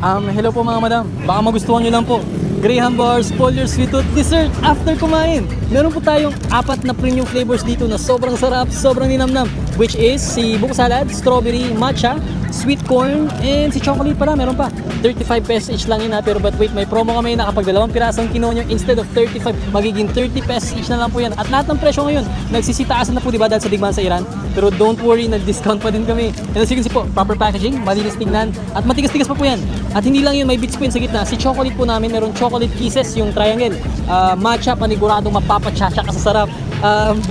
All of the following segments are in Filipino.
Hello po mga madam. Baka magustuhan nyo lang po. Graham Bars, Polier Sweet Tooth Dessert after kumain. Meron po tayong 4 na premium flavors dito na sobrang sarap, sobrang ninamnam. Which is si buko salad, strawberry, matcha, sweet corn, and si chocolate pala. Meron pa. 35 pesos each lang yun ha. Pero but wait, may promo kami na kapag 2 pirasong kinuha nyo, instead of 35, magiging 30 pesos each na lang po yan. At lahat ng presyo ngayon, nagsisitaasan na po diba dahil sa digmaan sa Iran. Pero don't worry, nag-discount pa din kami. And as you can see po, proper packaging, malinis tignan, at matigas-tigas pa po yan. At hindi lang yun, may bits po yun sa gitna. Si chocolate po namin, meron chocolate kisses, yung triangle. Matcha, paniguradong mapapachacha ka sa sarap.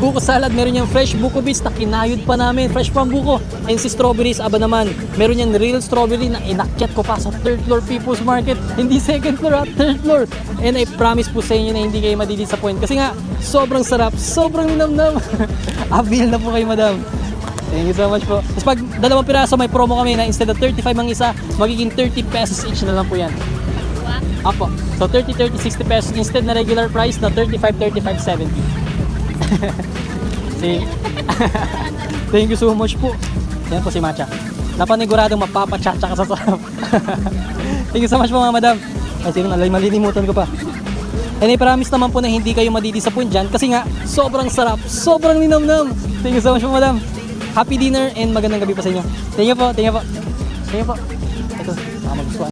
Buko salad, meron yung fresh buko bits na kinayod pa namin, fresh from buko. And si strawberries, aba naman, meron yung real strawberry na inakyat ko pa sa 3rd floor People's Market. Hindi 2nd floor, 3rd floor. And I promise po sa inyo na hindi kayo madidisappoint. Kasi nga, sobrang sarap, sobrang ninamnam. Avail na po kayo, madam. Thank you so much po. Tapos pag 2 piraso, may promo kami na instead of 35 ang isa, magiging 30 pesos each na lang po yan. Apo. So 30, 30, 60 pesos instead na regular price na 35, 35, 70. See? Thank you so much po. Yan po si Matcha. Napaniguradong mapapachacha ka sa sarap. Thank you so much po mga madam. Kasi malilimutan ko pa. And I promise naman po na hindi kayo madidisappoint dyan kasi nga sobrang sarap, sobrang ninamnam. Thank you so much po madam. Happy dinner and magandang gabi pa sa inyo. Thank you po, thank you po. Thank you po.